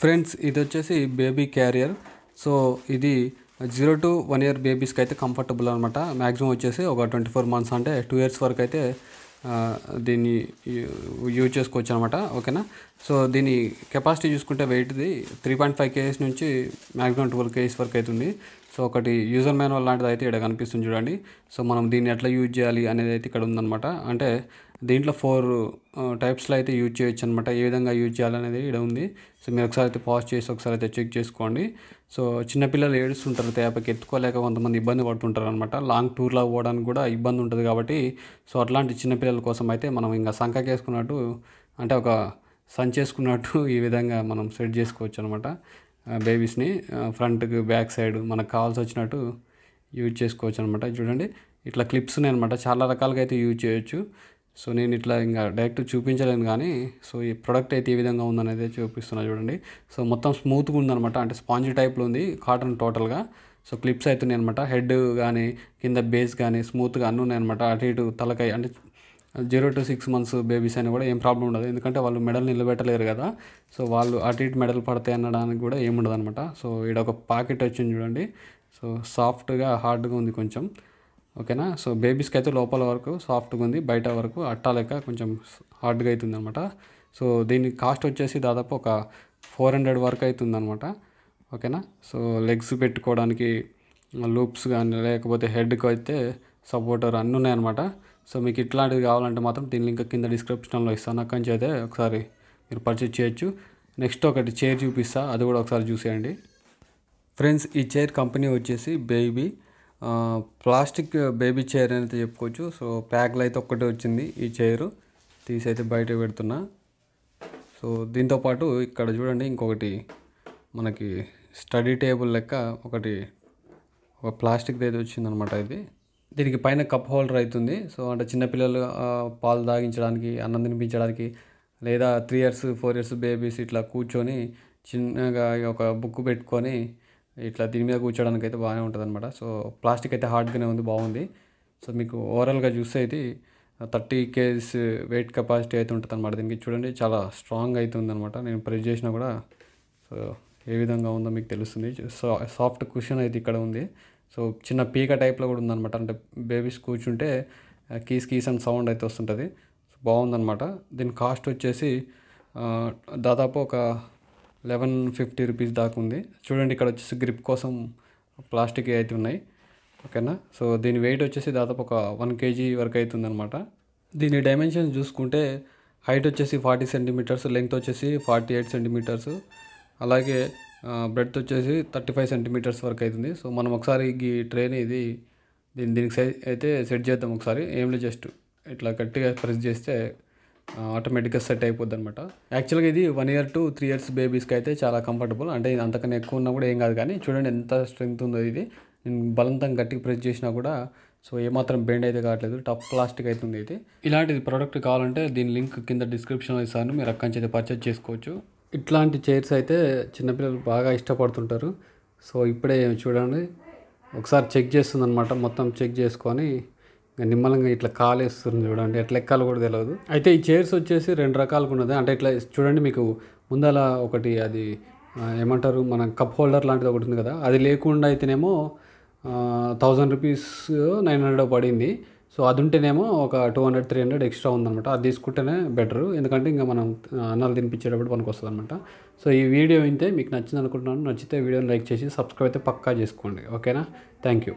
Friends ఇది వచ్చేసి baby carrier. So ఇది 0 to 1 year బేబీస్కి అయితే కంఫర్టబుల్ అనమాట. మ్యాక్సిమం వచ్చేసి ఒక 24 months అంటే 2 years వరకు అయితే దీన్ని యూజ్ చేసుకోవచ్చు అనమాట. ఓకేనా. సో దీని కెపాసిటీ చూసుకుంటే వెయిట్ది 3.5 kgs నుంచి మ్యాక్సిమం 12 kgs వరకు అవుతుంది. సో ఒకటి యూజర్ మాన్యువల్ లాంటిది అయితే ఇక్కడ కనిపిస్తుంది చూడండి. సో మనం దీన్ని ఎట్లా యూజ్ చేయాలి అనేది అయితే ఇక్కడ ఉందన్నమాట. అంటే దీంట్లో 4 టైప్స్లో అయితే యూజ్ చేయొచ్చు అనమాట. ఏ విధంగా యూజ్ చేయాలనేది ఇక్కడ ఉంది. సో మీరు ఒకసారి అయితే పాజ్ చేసి ఒకసారి అయితే చెక్ చేసుకోండి. సో చిన్నపిల్లలు ఏడుస్తుంటారు, తేపకి ఎత్తుకోలేక కొంతమంది ఇబ్బంది పడుతుంటారు అనమాట. లాంగ్ టూర్లో పోవడానికి కూడా ఇబ్బంది ఉంటుంది కాబట్టి సో అట్లాంటి చిన్నపిల్లల కోసం అయితే మనం ఇంకా సంకకేసుకున్నట్టు అంటే ఒక సంచేసుకున్నట్టు ఈ విధంగా మనం సెట్ చేసుకోవచ్చు అనమాట. బేబీస్ని ఫ్రంట్కి బ్యాక్ సైడ్ మనకు కావాల్సి వచ్చినట్టు యూజ్ చేసుకోవచ్చు అనమాట. చూడండి ఇట్లా క్లిప్స్ ఉన్నాయి అనమాట. చాలా రకాలుగా అయితే యూజ్ చేయొచ్చు. సో నేను ఇట్లా ఇంకా డైరెక్ట్ చూపించలేను కానీ సో ఈ ప్రోడక్ట్ అయితే ఈ విధంగా ఉందనేది చూపిస్తున్నా చూడండి. సో మొత్తం స్మూత్గా ఉందనమాట. అంటే స్పాంజ్ టైప్లో ఉంది, కాటన్ టోటల్గా. సో క్లిప్స్ అవుతున్నాయి అనమాట. హెడ్ కానీ కింద బేస్ కానీ స్మూత్గా అన్నీ ఉన్నాయన్నమాట. అటు ఇటు తలకాయ అంటే 0 to 6 months బేబీస్ అయినా కూడా ఏం ప్రాబ్లం ఉండదు. ఎందుకంటే వాళ్ళు మెడల్ నిలబెట్టలేరు కదా. సో వాళ్ళు అటు ఇటు మెడల్ పడతాయి అనడానికి కూడా ఏముండదు అనమాట. సో ఇక్కడ ఒక పాకెట్ వచ్చింది చూడండి. సో సాఫ్ట్గా హార్డ్గా ఉంది కొంచెం. ఓకేనా. సో బేబీస్కి అయితే లోపల వరకు సాఫ్ట్గా ఉంది, బయట వరకు అట్టా లెక్క కొంచెం హార్డ్గా అవుతుంది అనమాట. సో దీని కాస్ట్ వచ్చేసి దాదాపు ఒక 400 వరకు అవుతుంది అనమాట. ఓకేనా. సో లెగ్స్ పెట్టుకోవడానికి లూప్స్ కానీ లేకపోతే హెడ్కి అయితే సపోర్టర్ అన్నీ ఉన్నాయన్నమాట. సో మీకు ఇట్లాంటివి కావాలంటే మాత్రం దీని లింక్ కింద డిస్క్రిప్షన్లో ఇస్తాను. అక్కడి నుంచి అయితే ఒకసారి మీరు పర్చేజ్ చేయొచ్చు. నెక్స్ట్ ఒకటి చైర్ చూపిస్తా, అది కూడా ఒకసారి చూసేయండి. ఫ్రెండ్స్ ఈ చైర్ కంపెనీ వచ్చేసి బేబీ ప్లాస్టిక్ బేబీ చైర్ అని అయితే చెప్పుకోవచ్చు. సో ప్యాక్లో అయితే ఒక్కటే వచ్చింది ఈ చైరు, తీసి అయితే బయట పెడుతున్నా. సో దీంతోపాటు ఇక్కడ చూడండి ఇంకొకటి మనకి స్టడీ టేబుల్ లెక్క ఒకటి ఒక ప్లాస్టిక్ది అయితే వచ్చిందనమాట. ఇది దీనికి పైన కప్ హోల్డర్ అవుతుంది. సో అంటే చిన్నపిల్లలు పాలు తాగించడానికి, అన్నం తినిపించడానికి, లేదా 3 years 4 years బేబీస్ ఇట్లా కూర్చొని చిన్నగా ఒక బుక్ పెట్టుకొని ఇట్లా దీని మీద కూర్చోడానికి అయితే బాగానే ఉంటుంది అనమాట. సో ప్లాస్టిక్ అయితే హార్డ్గానే ఉంది, బాగుంది. సో మీకు ఓవరాల్గా చూస్తే అయితే 30 kgs వెయిట్ కెపాసిటీ అయితే ఉంటుంది అనమాట. దీనికి చూడండి చాలా స్ట్రాంగ్ అవుతుంది అనమాట. నేను ప్రెస్ చేసినా కూడా సో ఏ విధంగా ఉందో మీకు తెలుస్తుంది. సో సాఫ్ట్ కుషన్ అయితే ఇక్కడ ఉంది. సో చిన్న పీక టైప్లో కూడా ఉందన్నమాట. అంటే బేబీస్ కూర్చుంటే కీస్ కీస్ అని సౌండ్ అయితే వస్తుంటుంది. సో బాగుందన్నమాట. దీని కాస్ట్ వచ్చేసి దాదాపు ఒక 1150 రూపీస్ దాకా ఉంది. చూడండి ఇక్కడ వచ్చేసి గ్రిప్ కోసం ప్లాస్టిక్ అయితే ఉన్నాయి. ఓకేనా. సో దీని వెయిట్ వచ్చేసి దాదాపు ఒక 1 kg వరకు అవుతుంది అనమాట. దీని డైమెన్షన్స్ చూసుకుంటే హైట్ వచ్చేసి 40 centimeters, లెంగ్త్ వచ్చేసి 48 centimeters, అలాగే బ్రెడ్త్ వచ్చేసి 35 centimeters వరకు అవుతుంది. సో మనం ఒకసారి ఈ ట్రైన్ దీనికి సైజ్ అయితే సెట్ చేద్దాం ఒకసారి. ఏం లేదు, జస్ట్ ఇట్లా గట్టిగా ప్రెస్ చేస్తే ఆటోమేటిక్గా సెట్ అయిపోద్ది అనమాట. యాక్చువల్గా ఇది 1 year to 3 years బేబీస్కి అయితే చాలా కంఫర్టబుల్. అంటే అంతకన్నా ఎక్కువ ఉన్నా కూడా ఏం కాదు, కానీ చూడండి ఎంత స్ట్రెంగ్త్ ఉందో ఇది. నేను బలవంతంగా గట్టిగా ప్రెస్ చేసినా కూడా సో ఏమాత్రం బెండ్ అయితే కావట్లేదు, టఫ్ ప్లాస్టిక్ అవుతుంది ఇది. ఇలాంటిది ప్రోడక్ట్ కావాలంటే దీని లింక్ కింద డిస్క్రిప్షన్లో ఇస్తాను, మీరు అక్కడి నుంచి అయితే పర్చేజ్ చేసుకోవచ్చు. ఇట్లాంటి చైర్స్ అయితే చిన్నపిల్లలు బాగా ఇష్టపడుతుంటారు. సో ఇప్పుడే చూడండి ఒకసారి చెక్ చేస్తుంది అనమాట. మొత్తం చెక్ చేసుకొని నిమ్మలంగా ఇట్లా కాలేస్తుంది చూడండి. ఎట్లా ఎక్కాలో కూడా తెలియదు. అయితే ఈ చైర్స్ వచ్చేసి 2 రకాలుగా ఉన్నది. అంటే ఇట్లా చూడండి, మీకు ముందల ఒకటి అది ఏమంటారు మన కప్ హోల్డర్ లాంటిది ఒకటి ఉంది కదా, అది లేకుండా అయితేనేమో 1000 రూపీస్ 900 పడింది. సో అది ఉంటేనేమో ఒక 200-300 ఎక్స్ట్రా ఉందన్నమాట. అది తీసుకుంటేనే బెటరు, ఎందుకంటే ఇంకా మనం అన్నాలు తినిపించేటప్పుడు పనికి వస్తుంది అనమాట. సో ఈ వీడియో వింటే మీకు నచ్చింది అనుకుంటున్నాను. నచ్చితే వీడియోని లైక్ చేసి సబ్స్క్రైబ్ అయితే పక్కా చేసుకోండి. ఓకేనా. Thank you.